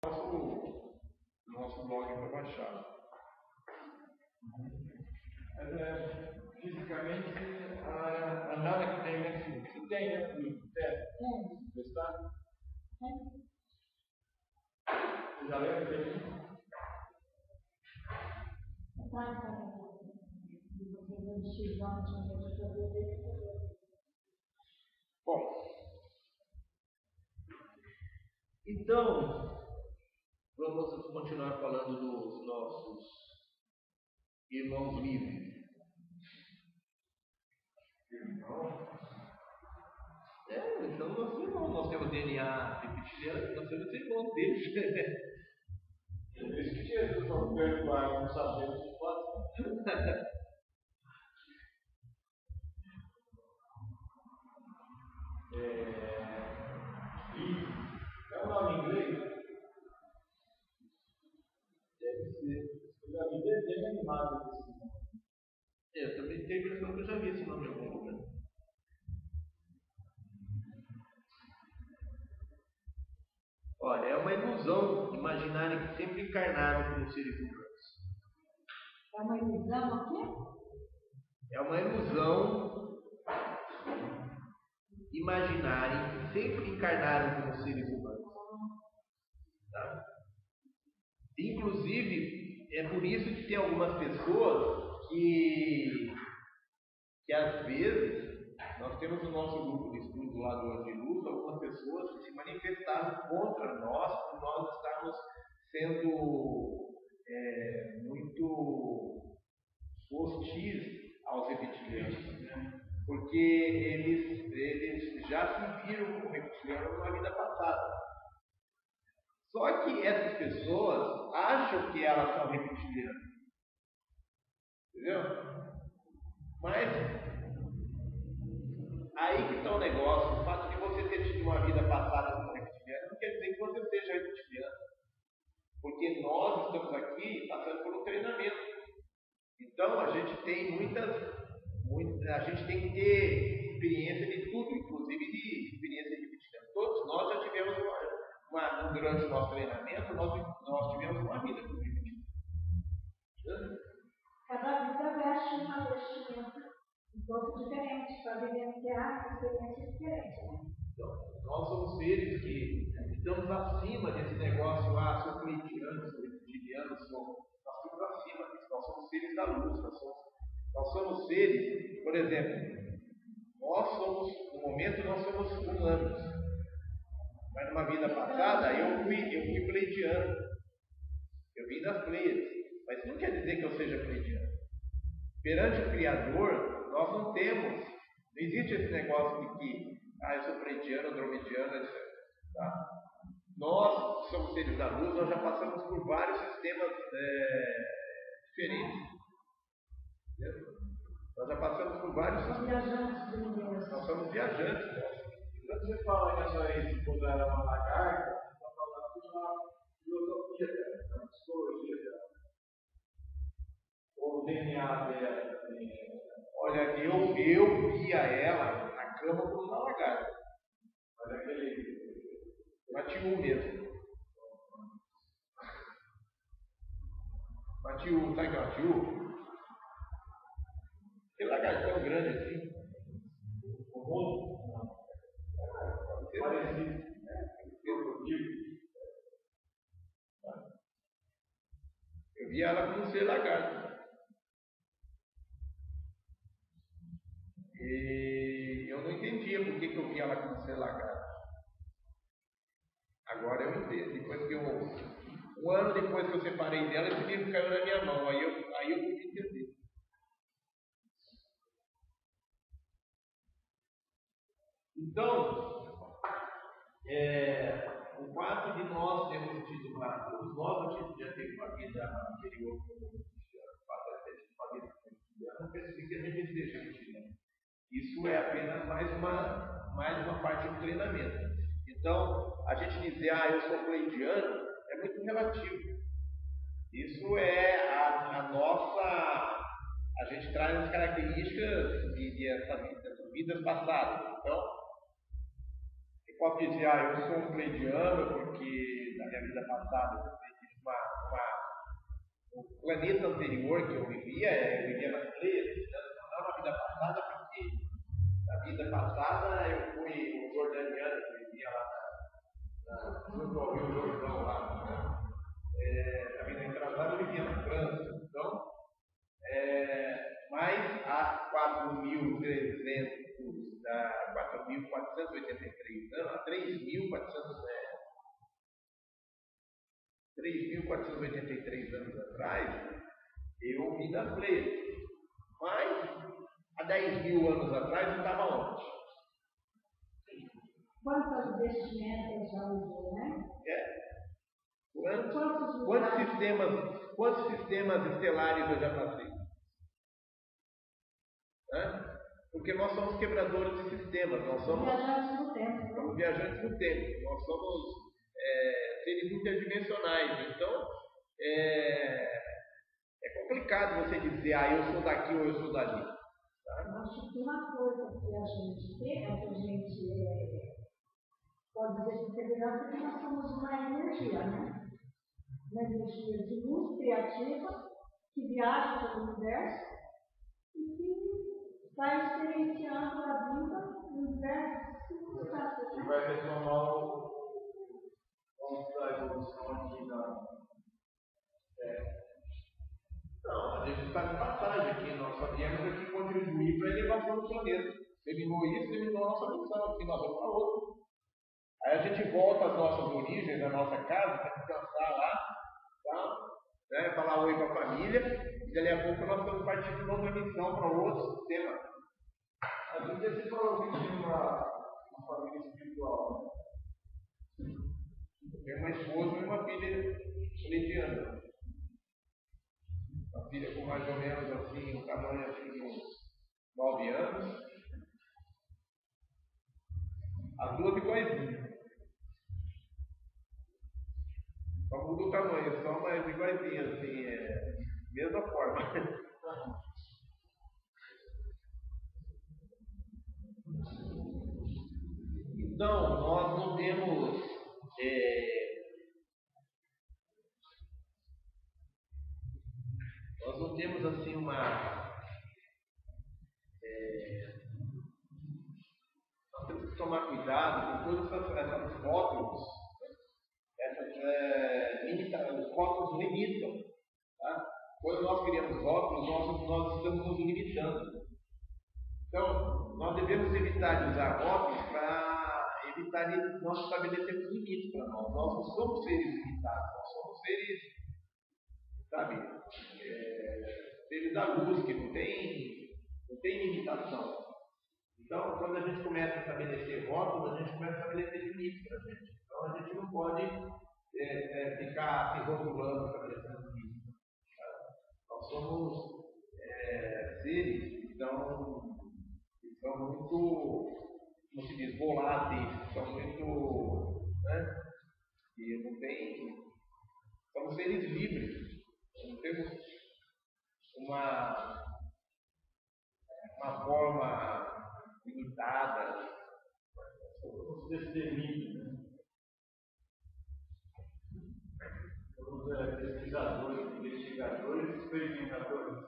nosso blog para baixar. Fisicamente, nada que tem nesse. Se tem, né? Está? Você já lembra dele? Bom, então, vamos continuar falando dos nossos irmãos livres. Então nós temos DNA reptiliano, nós temos irmãos deles. Por isso que Jesus não perdoar, não sabemos o que pode. É um nome inglês? Deve ser. Eu já vi desenho animado desse nome. Eu também tenho a impressão que eu já vi esse nome em algum lugar. Olha, é uma ilusão imaginarem que sempre encarnaram como seres humanos. É uma ilusão o quê? É uma ilusão imaginarem que sempre encarnaram como seres humanos. Tá? Inclusive, é por isso que tem algumas pessoas que às vezes, nós temos no nosso grupo de estudo lá do Anjo de Luz, algumas pessoas que se manifestaram contra nós, por nós estarmos sendo muito hostis aos reptilianos, né? Porque eles já se viram como reptilianos na vida passada. Só que essas pessoas acham que elas são reptilianas. Entendeu? Mas aí que está o negócio. O fato de você ter tido uma vida passada como reptiliano não quer dizer que você seja reptiliano. Porque nós estamos aqui passando por um treinamento. Então a gente tem a gente tem que ter experiência de tudo, inclusive de experiência de reptiliano. Todos nós já tivemos durante o nosso treinamento, nós tivemos uma vida como reptiliano. Cada vida veste uma vestimenta um pouco diferente, para vivenciar experiências diferentes, né? Então, nós somos seres que estamos acima desse negócio, sou pleidiano, sou reptiliano, nós estamos acima disso, nós somos seres da luz, nós somos seres, por exemplo, no momento nós somos humanos, mas numa vida passada eu fui pleidiano, eu vim das Pleiades, mas isso não quer dizer que eu seja pleidiano. Perante o Criador, nós não existe esse negócio de que eu sou pleidiano, andromediano, etc. Tá? Nós somos seres da luz, nós já passamos por vários sistemas diferentes. Entendeu? Nós já passamos por vários sistemas. Nós somos viajantes. Quando você fala que a senhora era uma lagarta, você está falando de uma filosofia dela, uma psicologia dela. Ou o DNA dela. Olha, eu via ela na cama como uma lagarta. Mas aquele Matiu mesmo. Matiu, sabe o que é Matiu? Aquele lagartão grande assim. Comum. Parecido. Eu via ela como ser lagarto. E eu não entendia por que eu via ela como ser lagarto. Agora eu entendo. Um ano depois que eu separei dela, esse livro caiu na minha mão. Aí eu pude entender. Então, o fato de nós termos tido todos nós já teve uma vida anterior como cristiano, o fato de ter tido uma vida cristiana, não quer dizer que a gente seja cristiano. Isso é apenas mais uma parte do treinamento. Então, a gente dizer, eu sou pleidiano, é muito relativo. Isso é a nossa. A gente traz as características dessas vidas passadas. Então, você pode dizer, eu sou um pleidiano porque minha vida passada, o planeta anterior que eu vivia nas Pleiades, não na vida passada, porque na vida passada eu fui um jordaniano que vivia lá junto ao Rio Jordão, lá, né? Na vida retrasada eu vivia na França. Então, mais há 4.483 anos, há 3.483 anos atrás, eu vim das Pleiades. Mas, há 10.000 anos atrás, eu estava onde? Quantas vestimentas já usou, né? Quantos sistemas estelares eu já passei? Porque nós somos quebradores de sistemas, nós somos viajantes no tempo. Somos viajantes no tempo, nós somos seres interdimensionais. Então, é complicado você dizer, eu sou daqui ou eu sou dali. Tá? Eu acho que uma coisa que a gente tem, que a gente pode dizer com segurança, é que nós somos uma energia, né? Uma energia de luz criativa que viaja pelo universo e que está experienciando a vida no universo circunstâncias. E vai retomar a evolução aqui na. Não, a gente está de passagem aqui, nós só viemos aqui contribuir para a elevação do planeta. Terminou isso, terminou a nossa missão aqui, nós vamos para outra. Aí a gente volta às nossas origens, à nossa casa, para descansar lá, tá? Né? Falar oi para a família, e dali a pouco nós estamos partindo para outra missão, para outro sistema. A Bíblia se falou que tinha uma família espiritual. Eu tenho uma esposa e uma filha mediana. Uma filha com mais ou menos assim, um tamanho assim de uns 9 anos. As duas iguaizinhas. Só muda o tamanho, só mais iguaizinhas, assim, mesma forma. Então, nós não temos assim nós temos que tomar cuidado com todos esses rótulos, os rótulos limitam, tá? Quando nós criamos rótulos, nós estamos nos limitando. Então, nós devemos evitar de usar rótulos para evitar de nós estabelecermos limites para nós. Nós não somos seres limitados, nós somos seres, seres da luz, que não tem limitação. Então, quando a gente começa a estabelecer rótulos, a gente começa a estabelecer limites para a gente. Então, a gente não pode ficar se rotulando, estabelecendo limites. Nós somos seres que são muito, como se diz, voláteis, são muito, e não tem, somos seres livres, não temos uma forma limitada, somos destemidos, somos pesquisadores, investigadores, experimentadores.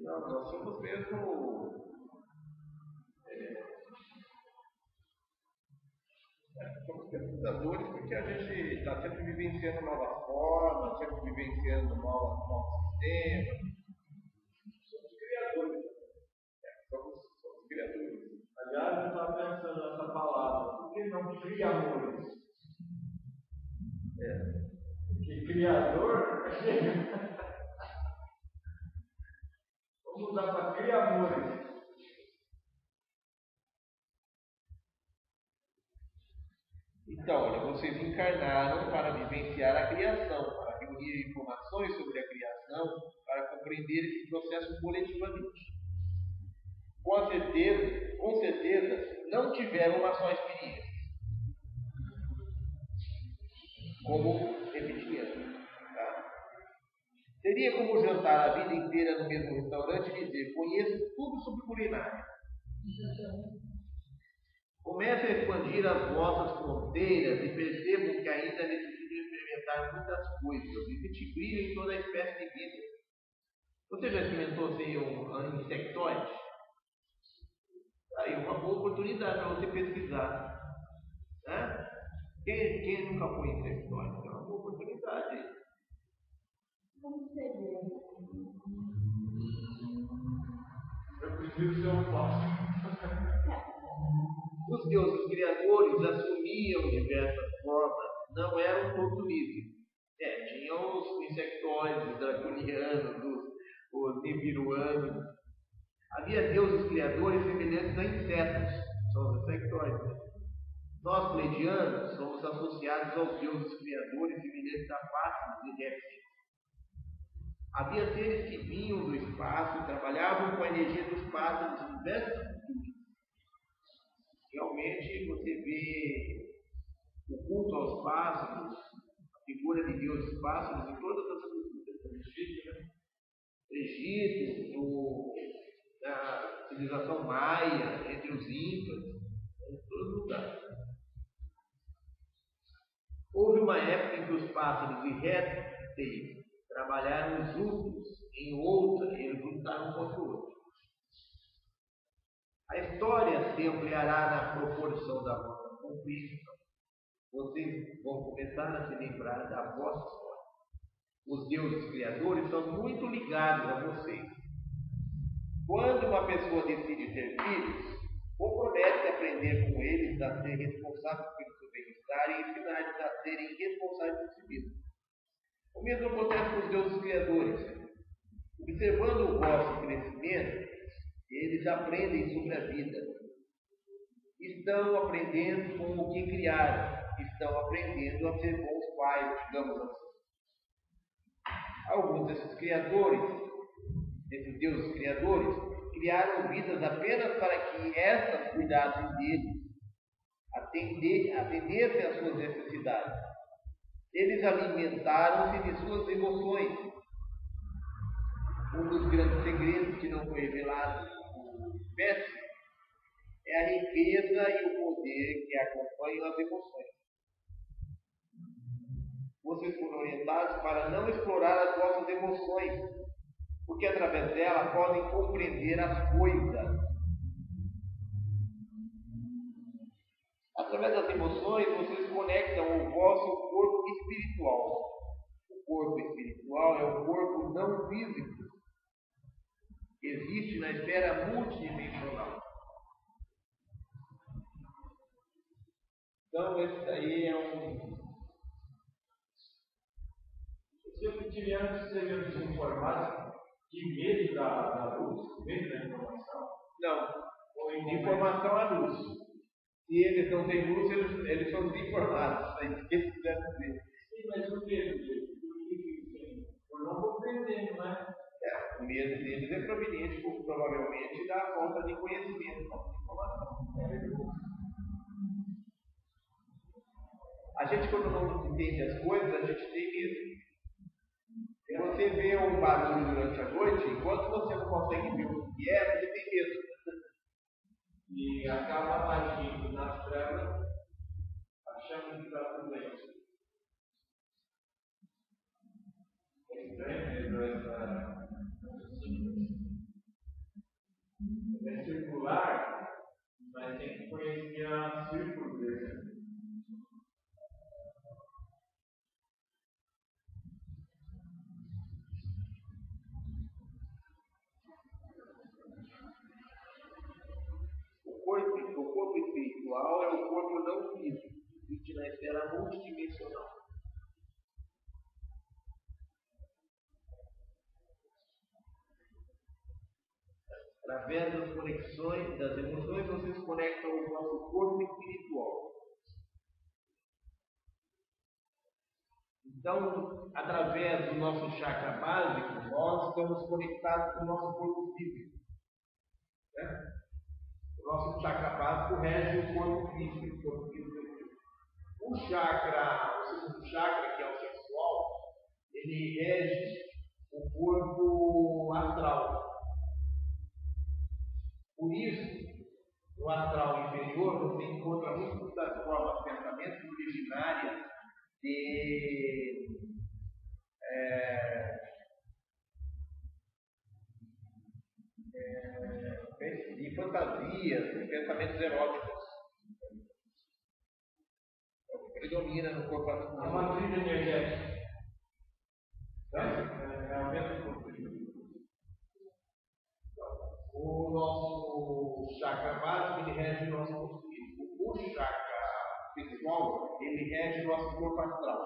Não, nós somos mesmo somos pesquisadores porque a gente está sempre vivenciando novas formas, sempre vivenciando novos sistemas. Somos criadores. Somos criadores. Aliás, eu estava pensando nessa palavra. Por que não criadores? Porque criador. Vamos usar para criadores. Então, olha, vocês encarnaram para vivenciar a criação, para reunir informações sobre a criação, para compreender esse processo coletivamente. Com certeza, não tiveram uma só experiência. Como repetiriano. Tá? Seria como jantar a vida inteira no mesmo restaurante e dizer, conheço tudo sobre culinária. Comece a expandir as vossas fronteiras e percebam que ainda necessitam experimentar muitas coisas e multipliquem toda a espécie de vida. Você já experimentou ser um insectoide? Aí, uma boa oportunidade para você pesquisar. Né? Quem nunca foi insectoide? É uma boa oportunidade. Como seria? Eu preciso ser um fóssil. Os deuses criadores assumiam diversas formas, não eram todos livres. Tinham os insectoides, os draconianos, os nibiruanos. Havia deuses criadores semelhantes a insetos, são os insectoides. Nós, pleiadianos, somos associados aos deuses criadores semelhantes a pássaros e répteis. Havia seres que vinham do espaço e trabalhavam com a energia dos pássaros em diversas culturas. Realmente você vê o culto aos pássaros, a figura de Deus pássaros em todas as culturas. No Egito, na civilização maia, entre os incas, em todo lugar. Houve uma época em que os pássaros e répteis trabalharam juntos, em outra eles lutaram contra o outro. A história se ampliará na proporção da vossa conquista. Vocês vão começar a se lembrar da vossa história. Os deuses criadores são muito ligados a vocês. Quando uma pessoa decide ter filhos, compromete a aprender com eles a ser responsável pelo seu bem-estar e ensinar-lhes a serem responsáveis por si mesmos. O mesmo acontece com os deuses criadores. Observando o vosso crescimento, eles aprendem sobre a vida. Estão aprendendo com o que criaram. Estão aprendendo a ser bons pais, digamos assim. Alguns desses criadores, desses deuses criadores, criaram vidas apenas para que estas cuidassem deles, atendessem às suas necessidades. Eles alimentaram-se de suas emoções. Um dos grandes segredos que não foi revelado por espécie é a riqueza e o poder que acompanham as emoções. Vocês foram orientados para não explorar as vossas emoções, porque através dela podem compreender as coisas. Através das emoções, vocês conectam o vosso corpo espiritual. O corpo espiritual é o corpo não físico que existe na esfera multidimensional. Então, esse aí é um... Os reptilianos seriam desinformados de medo da luz, medo da informação? Não. Informação à luz. Se eles não têm luz, eles são desinformados. Esqueci de dizer. Sim, mas o medo por não compreender, não é? O medo deles é proveniente, provavelmente, da falta de conhecimento, falta de informação. A gente, quando não entende as coisas, a gente tem medo. Se você vê um barulho durante a noite, enquanto você não consegue ver o que é, você tem medo. E acaba agindo nas trevas, achando que está tudo bem. É estranho mesmo essa. É circular, mas tem que conhecer a círculo dele. O corpo espiritual é o corpo não físico, que existe na esfera multidimensional. Através das conexões, das emoções, vocês conectam o nosso corpo espiritual. Então, através do nosso chakra básico, nós estamos conectados com o nosso corpo físico. Né? O nosso chakra básico rege o corpo físico. O segundo chakra, que é o sexual, ele rege o corpo astral. Por isso, no astral inferior, você encontra muitas das formas de pensamento originárias de fantasias, de pensamentos eróticos. É o que predomina no corpo astral. A matriz energética. É a mesma coisa. O nosso chakra básico, ele rege o nosso corpo físico. O chakra sexual, ele rege o nosso corpo astral,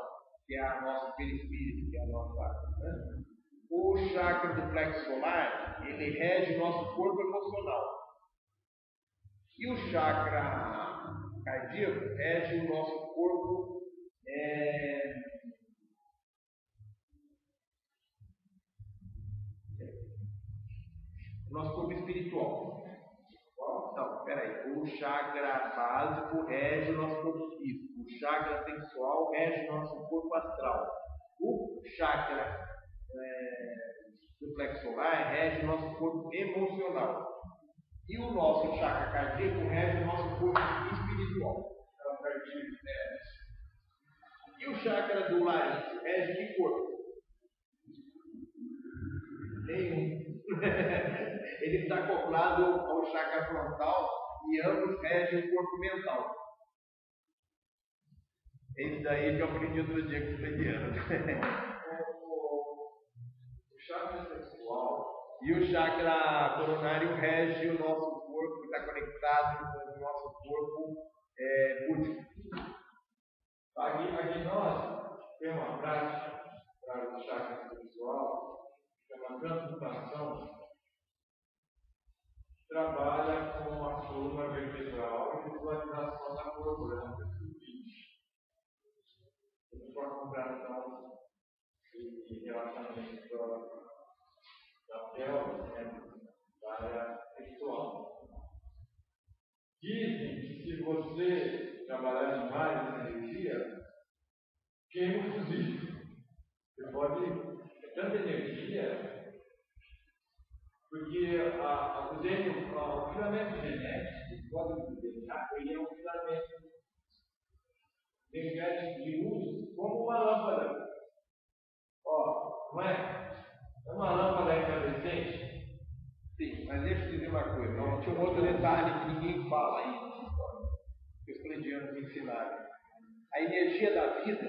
que é o nosso perispírito, que é a nossa... Né? O chakra do plexo solar, ele rege o nosso corpo emocional. E o chakra cardíaco rege o nosso corpo espiritual. Então, peraí. O chakra básico rege o nosso corpo físico. O chakra sexual rege o nosso corpo astral. O chakra do plexo solar rege o nosso corpo emocional. E o nosso chakra cardíaco rege o nosso corpo espiritual. E o chakra do laríngeo rege que corpo? Nenhum. Ele está acoplado ao chakra frontal e ambos regem o corpo mental. É isso daí que eu aprendi outro dia com o Freudiano. O chakra sexual e o chakra coronário rege o nosso corpo, que está conectado com o nosso corpo búdico. Aqui nós temos uma prática para o chakra sexual, que é uma transmutação, que trabalha com a coluna vertebral e visualização da coluna com a compreensão e relaxamento da pelve, da área sexual. Dizem que se você trabalhar demais essa energia, queima o fusível. Você pode ter tanta energia, porque o filamento genético, pode deixar, ele é um filamento energético de luz, como uma lâmpada. Ó, não é? É uma lâmpada incandescente. Sim, mas deixa eu dizer uma coisa. Tinha um outro detalhe que ninguém fala aí nessa história, que os freudianos me ensinaram. A energia da vida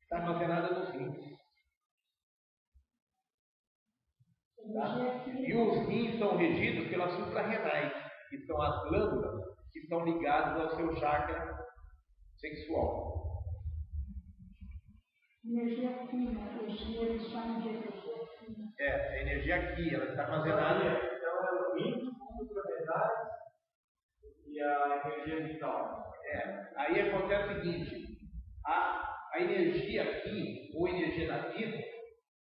está armazenada nos rins. Tá? E os rins são regidos pelas suprarrenais, que são as glândulas que estão ligadas ao seu chakra sexual. Energia fina, eles chamam de energia fina. A energia aqui, ela está armazenada. Então é o rins, as suprarrenais e a energia vital. Aí acontece o seguinte: a energia aqui, ou energia da vida,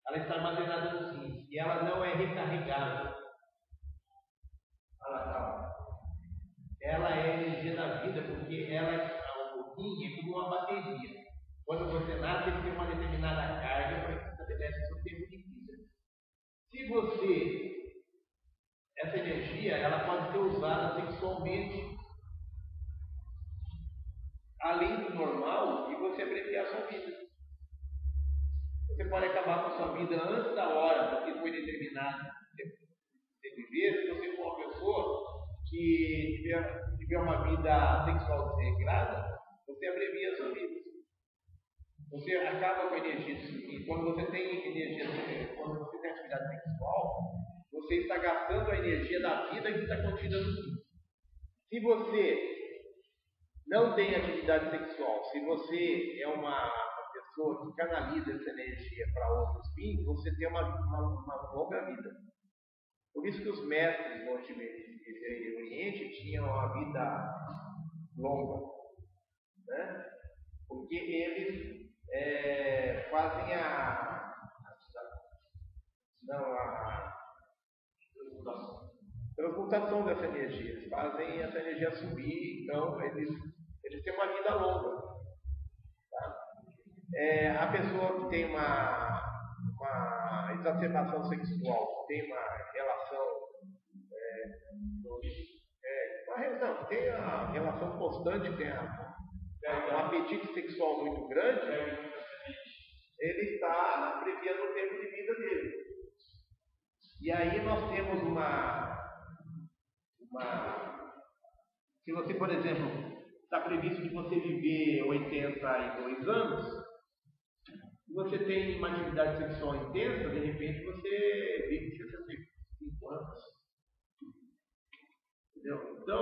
ela está armazenada nos rins e ela não é recarregável. Ela é a energia da vida porque o rim é como uma bateria. Quando você nasce, ele tem uma determinada carga para que estabelece o seu tempo de vida. Se essa energia, ela pode ser usada sexualmente além do normal e você abreviar a sua vida. Você pode acabar com a sua vida antes da hora, porque foi determinado de viver. Se você for uma pessoa que tiver uma vida sexual desregrada, você abrevia a sua vida. Você acaba com a energia e quando você tem energia, quando você tem atividade sexual, você está gastando a energia da vida que está contida no fim. Se você não tem atividade sexual, se você é uma pessoa que canaliza essa energia para outros fins, você tem uma longa vida. Por isso que os mestres do Oriente tinham uma vida longa, né? Porque eles fazem a transmutação dessa energia. Eles fazem essa energia subir, então eles têm uma vida longa. Tá? A pessoa que tem uma exacerbação sexual, tem uma relação Não, tem a relação constante, tem um apetite sexual muito grande, ele está abreviando o tempo de vida dele. E aí nós temos se você, por exemplo, está previsto de você viver 82 anos, se você tem uma atividade sexual intensa, de repente você vive 65 anos. Entendeu? Então,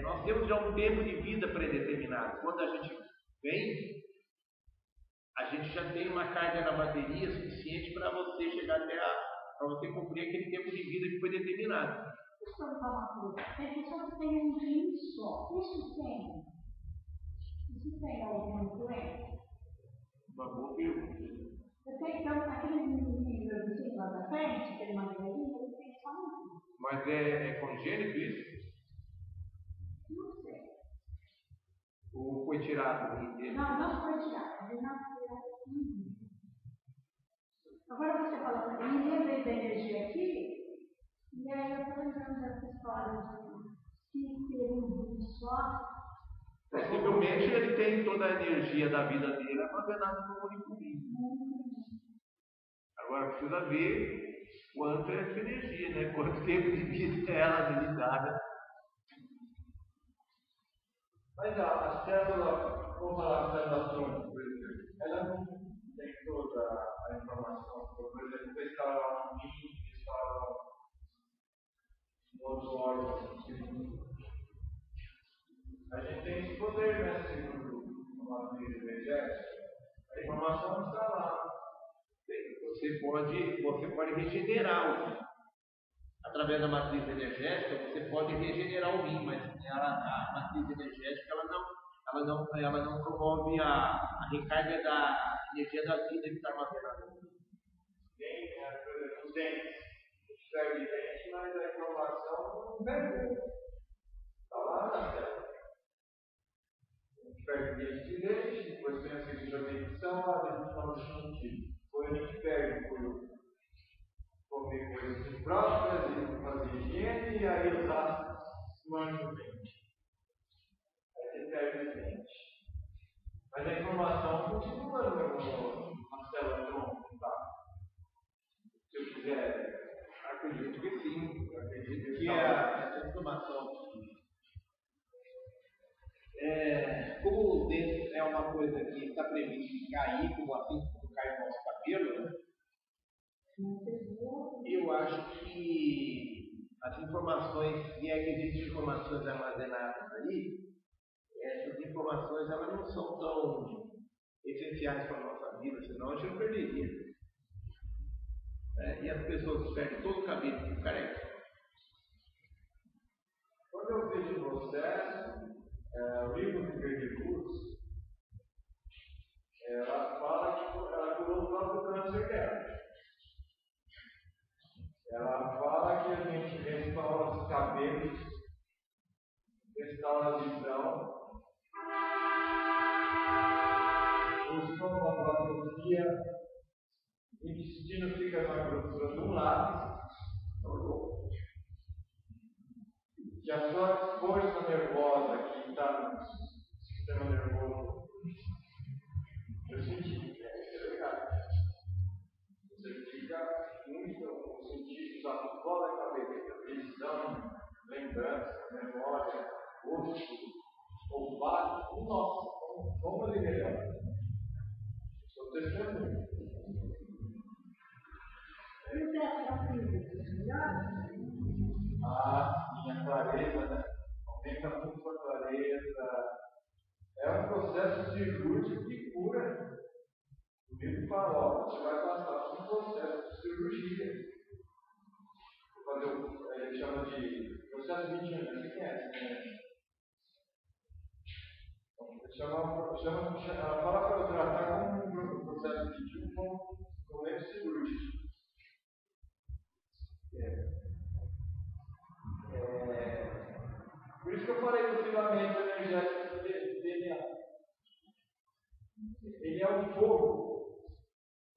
nós temos já um tempo de vida predeterminado. Quando a gente vem, a gente já tem uma carga na bateria suficiente para você chegar para você cumprir aquele tempo de vida que foi determinado. Deixa eu falar uma coisa. Tem pessoas que têm um rim só. Isso tem alguma influência? Uma boa pergunta. Então, aqueles meninos assim lá da frente, tem uma galerinha, eles têm só um rim. Mas é congênito isso? Não sei. Ou foi tirado do rim dele? Não foi tirado. Ele nasceu assim. Agora você fala, me lembrei da energia aqui. E aí eu estou lembrando dessa história de ter um rim só. Possivelmente ele tem toda a energia da vida dele armazenada no único rim. Agora precisa ver quanto é essa energia, né? Quanto tempo de vida é ela habilitada. Mas a célula, vamos falar da célula tronco, por exemplo, ela não tem toda a informação. Por exemplo, você instala lá no rim, instala no outro órgão. A gente tem esse poder, né? Segundo uma matriz energética, a informação está lá. Você pode regenerar o rim. Através da matriz energética, você pode regenerar o rim, mas a matriz energética ela não promove a recarga da energia da vida que está armazenada. Tem, por exemplo, os dentes. Serve de dente, mas a informação não perde. Está lá na célula. Perde dente de leite, depois tem a seguinte adicção, a definição distintiva. Depois a gente perde por comer coisas impróprias e fazer higiene, e aí os ácidos mancham o dente. Aí você perde o dente. Mas a informação continua na célula tronco, tá? Se eu quiser, Acredito que sim. acredito Que essa informação como o dente é uma coisa que está prevista em cair, como cai o nosso cabelo, né? Eu acho que as informações, se é que existem informações armazenadas aí, essas informações elas não são tão essenciais para a nossa vida, senão a gente não perderia. E as pessoas perdem todo o cabelo, ficam careca. Quando eu fiz o processo, o livro de Verdeluz, ela fala que ela curou o próprio câncer dela. Ela fala que a gente restaura os cabelos, restaura a visão, busca uma patologia, o intestino fica na grossura do lápis, que a sua força nervosa que está no sistema nervoso, eu senti que é legal. Você fica muito sentido da bola da cabeça, visão, lembrança, memória, gosto, olfato. Nossa, como ele melhora. Estou testemunho. E o teste físico, melhor? Sim, a clareza, né? Aumenta muito a clareza. É um processo cirúrgico que cura. O livro fala, ó, você vai passar por um processo de cirurgia. Ele chama de processo 21, você conhece, né? Fala para eu tratar como um processo 21 como meio cirúrgico. Por isso que eu falei do filamento energético do DNA. Ele é um fogo.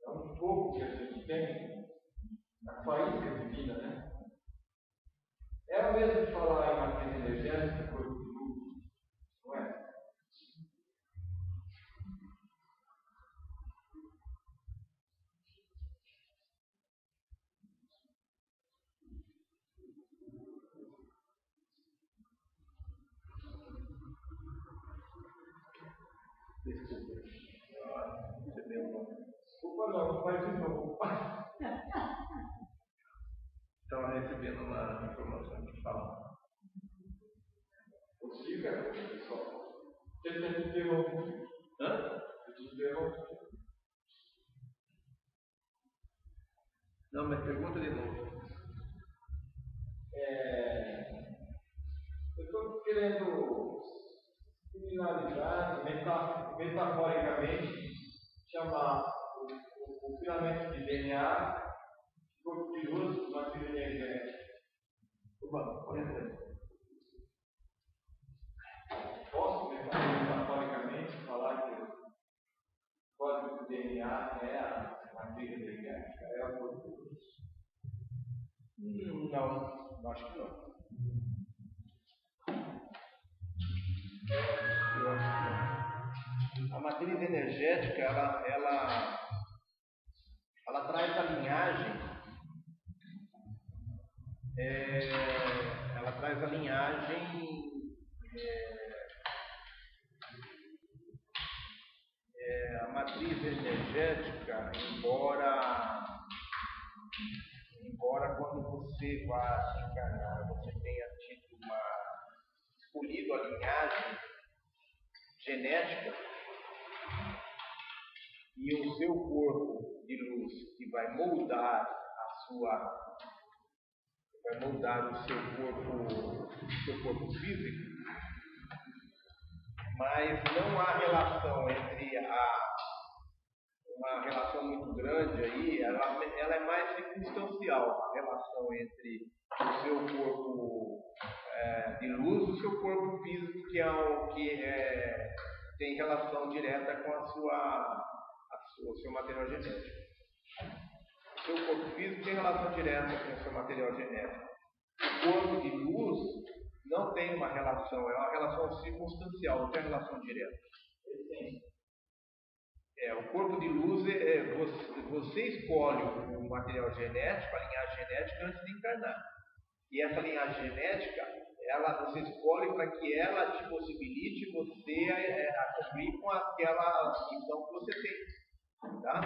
É um fogo que a gente tem. A faísca divina, né? É o mesmo de falar em Opa, não faz de novo. Estava recebendo uma informação que fala. Consiga, pessoal. Você tem que ter um. Hã? Não, mas pergunta de novo. Eu estou querendo finalizar, metaforicamente, chamar o filamento de DNA de corpo de luz, matriz energética. Por exemplo. Posso metaforicamente falar que o código de DNA é a matriz energética, é a corpo de luz? Não, acho que não. Eu acho que não. A matriz energética, ela traz a linhagem. Ela traz a linhagem. A matriz energética, embora quando você vá encarnar, você tenha escolhido a linhagem genética e o seu corpo de luz que vai moldar o seu corpo físico, mas não há relação entre uma relação muito grande aí, ela é mais circunstancial, a relação entre o seu corpo de luz e o seu corpo físico, que é o que tem relação direta com o seu material genético. O seu corpo físico tem relação direta com o seu material genético. O corpo de luz não tem uma relação, é uma relação circunstancial, não tem relação direta. O corpo de luz, você escolhe o material genético, a linhagem genética, antes de encarnar. E essa linhagem genética, você escolhe para que ela te possibilite você a cumprir com aquela missão que você tem. Tá?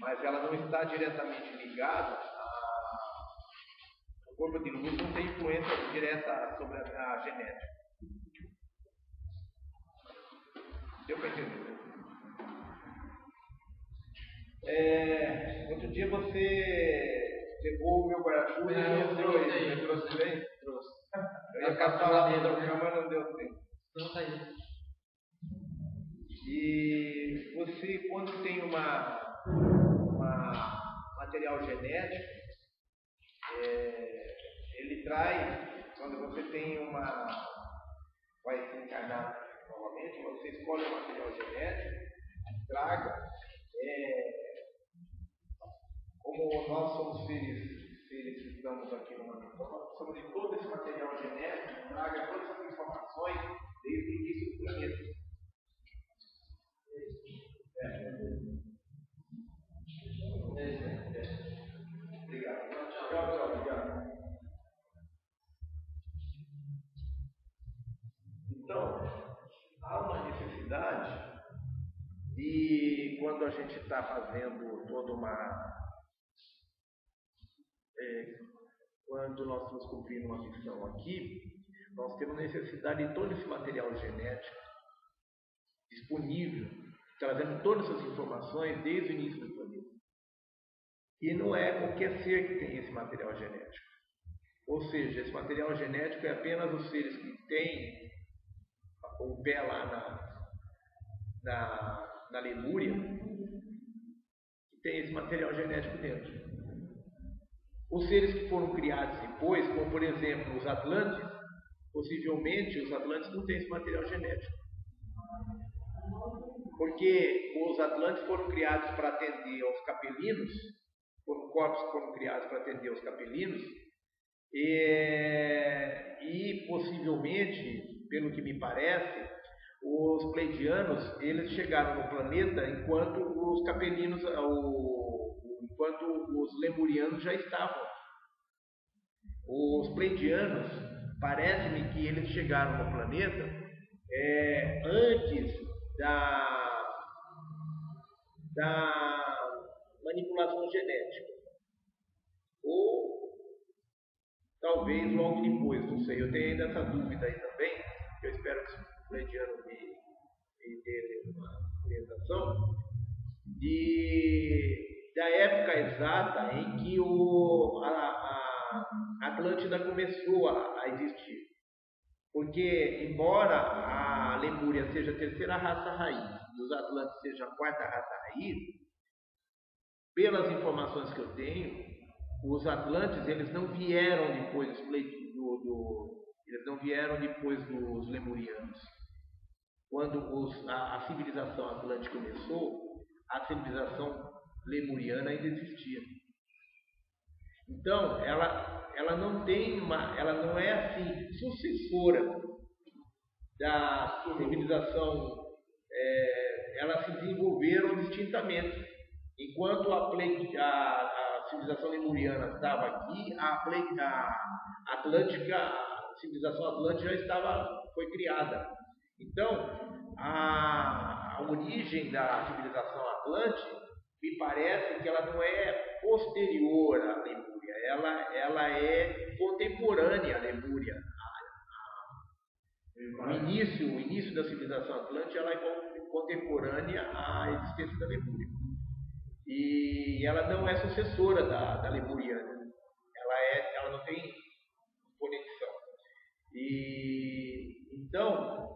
Mas ela não está diretamente ligada o corpo de luz não tem influência direta sobre a genética. Deu para entender? Outro dia você levou o meu guarda-chuva e eu trouxe bem? Trouxe. Eu ia caçar lá dentro da cama, não deu tempo. Não saiu. E você, quando tem uma material genético, ele traz, quando você tem vai se encarnar novamente, você escolhe o material genético, traga, como nós somos seres que estamos aqui no mundo, nós somos de todo esse material genético, traga todas essas informações desde o início do planeta. Obrigado. Tchau, obrigado. Então, há uma necessidade de, quando a gente está fazendo quando nós estamos cumprindo uma missão aqui, nós temos necessidade de todo esse material genético disponível, trazendo todas essas informações desde o início do planeta. E não é qualquer ser que tem esse material genético. Ou seja, esse material genético é apenas os seres que têm o pé lá na Lemúria, que tem esse material genético dentro. Os seres que foram criados depois, como por exemplo os Atlantes, possivelmente os Atlantes não têm esse material genético. Porque os Atlantes foram criados para atender aos capelinos, foram corpos que foram criados para atender aos capelinos, e possivelmente, pelo que me parece, os pleidianos, eles chegaram no planeta enquanto os capelinos, enquanto os lemurianos já estavam. Os pleidianos, parece-me que eles chegaram no planeta antes manipulação genética. Ou talvez logo depois, não sei. Eu tenho ainda essa dúvida aí também, que eu espero que o Cleidiano me dê uma orientação, da época exata em que a Atlântida começou a existir. Porque, embora a Lemúria seja a terceira raça raiz e os Atlantes sejam a quarta raça raiz, pelas informações que eu tenho, os Atlantes eles não vieram depois dos Lemurianos. Quando a civilização atlântica começou, a civilização lemuriana ainda existia. Então, ela não é assim sucessora da civilização. Elas se desenvolveram distintamente. Enquanto a civilização lemuriana estava aqui, a civilização atlântica já foi criada. Então, a origem da civilização atlântica, me parece que ela não é posterior à Lemúria, ela é contemporânea à Lemúria. O início da civilização atlântica ela é contemporânea à existência da Lemúria. E ela não é sucessora da Lemuriana. Ela não tem conexão. E então,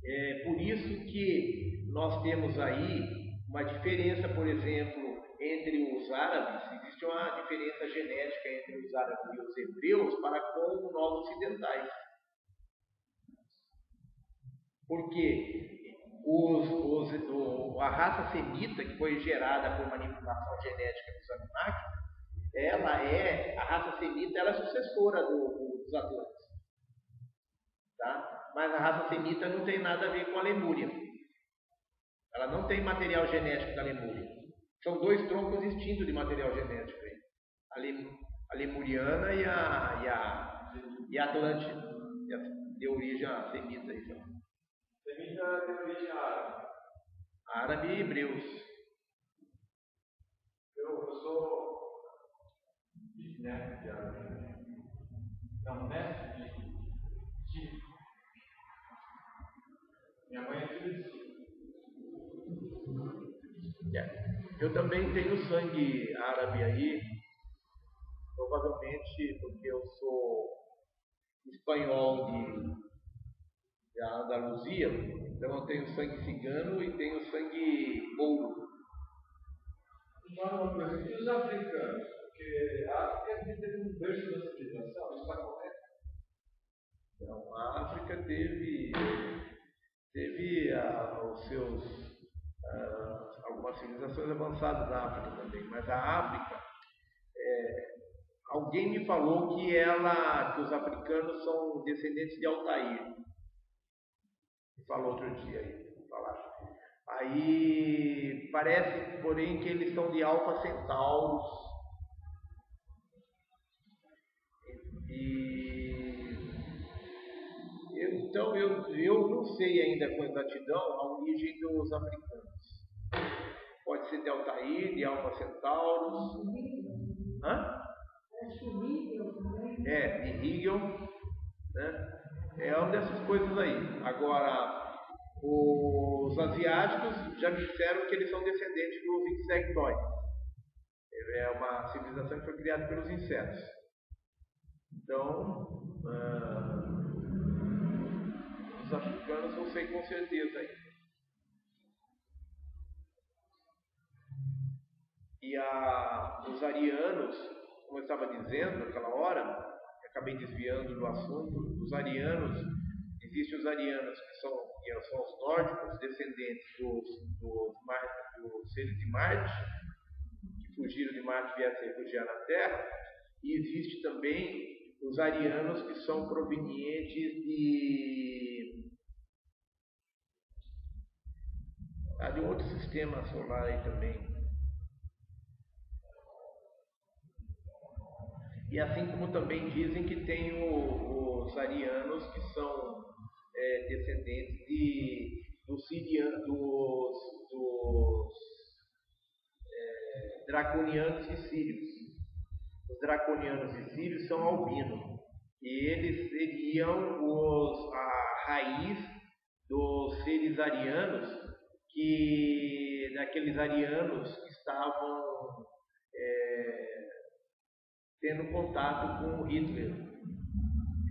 é por isso que nós temos aí uma diferença, por exemplo, entre os árabes. Existe uma diferença genética entre os árabes e os hebreus para com nós ocidentais. Porque a raça semita, que foi gerada por manipulação genética dos Anunnaki, a raça semita ela é sucessora dos Atlantes. Tá? Mas a raça semita não tem nada a ver com a Lemúria. Ela não tem material genético da Lemúria. São dois troncos distintos de material genético. A Lemuriana e a Atlântida. Deu origem a semita. Semita tem origem árabe. Árabe e hebreus. Eu sou bisneto de árabe. Não, neto de Chico. Minha mãe é filha de Chico. Eu também tenho sangue árabe aí, provavelmente porque eu sou espanhol da Andaluzia, então eu tenho sangue cigano e tenho sangue mouro. Fala uma coisa, e os africanos? Porque a África teve um berço da civilização, isso está correto? Então, a África teve os seus algumas civilizações avançadas da África também, mas a África, alguém me falou que os africanos são descendentes de Altair. Me falou outro dia aí, Aí parece, porém, que eles são de Alfa Centauros. Então eu não sei ainda com exatidão a origem dos africanos. Pode ser de Altair, de Alfa Centauros. Hã? De Hegel, né? É uma dessas coisas aí. Agora, os asiáticos já me disseram que eles são descendentes dos insectoides. É uma civilização que foi criada pelos insetos. Então, os africanos não sei com certeza ainda. E os arianos, como eu estava dizendo naquela hora, acabei desviando do assunto, existem os arianos que são os nórdicos, descendentes dos seres de Marte, que fugiram de Marte e vieram se refugiar na Terra, e existe também os arianos que são provenientes de um outro sistema solar aí também. E assim como também dizem que tem os arianos que são descendentes dos draconianos e sírios. Os draconianos e sírios são albinos. E eles seriam a raiz dos seres arianos, daqueles arianos que estavam tendo contato com Hitler,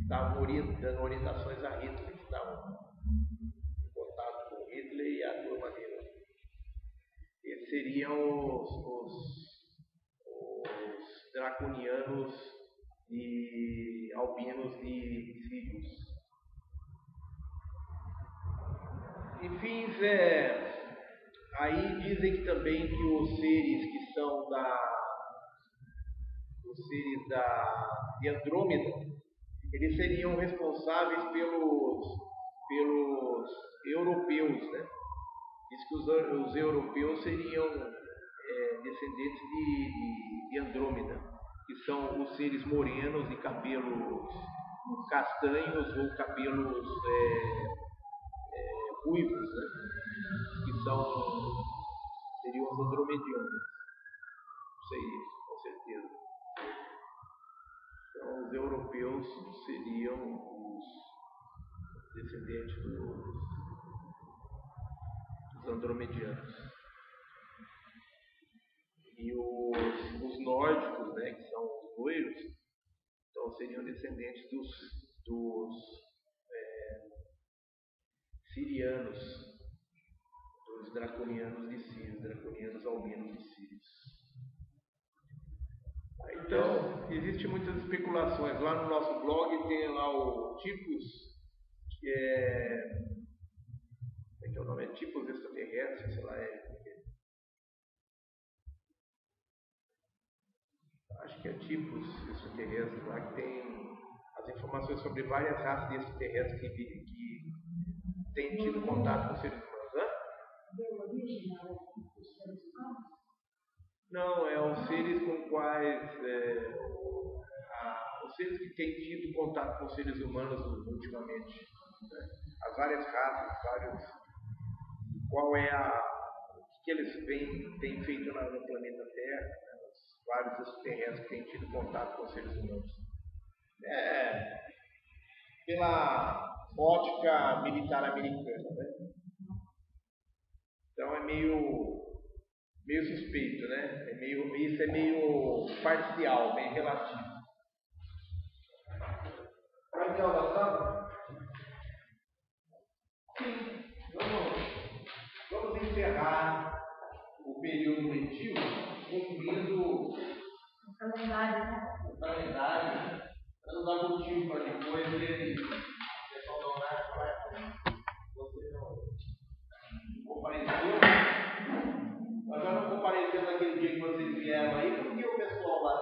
estavam dando orientações a Hitler, estavam em contato com Hitler e a turma dele. Esses seriam os draconianos e albinos e sírios. Enfim, aí dizem também que os seres que são de Andrômeda, eles seriam responsáveis pelos europeus, né? Diz que os europeus seriam descendentes de Andrômeda, que são os seres morenos de cabelos castanhos ou cabelos ruivos, né? Que seriam os andromedianos. Não sei isso, com certeza. Então, os europeus seriam os descendentes dos andromedianos. E os nórdicos, né, que são os loiros, então seriam descendentes dos sirianos, dos draconianos de Sírios, draconianos albinos de Sírios. Então, existem muitas especulações. Lá no nosso blog tem lá o tipos, que é o nome? É tipos extraterrestres, sei lá, acho que é tipos extraterrestres lá, que tem as informações sobre várias raças de extraterrestres que têm tido contato com seres humanos. Deu origem aos seres humanos? Não, é os seres com quais os seres que têm tido contato com seres humanos ultimamente, né? As várias raças, qual é o que eles têm feito no planeta Terra, né? Os vários extraterrestres que têm tido contato com seres humanos. Pela ótica militar americana, né? Então é meio suspeito, né? Isso é meio parcial, meio relativo. Vai ter aula sábado? Vamos encerrar o período letivo cumprindo o calendário, para não dar motivo para depois o pessoal da UNAR falar: você não compareceu. Nós já não comparecemos naquele dia que vocês vieram aí, porque o pessoal lá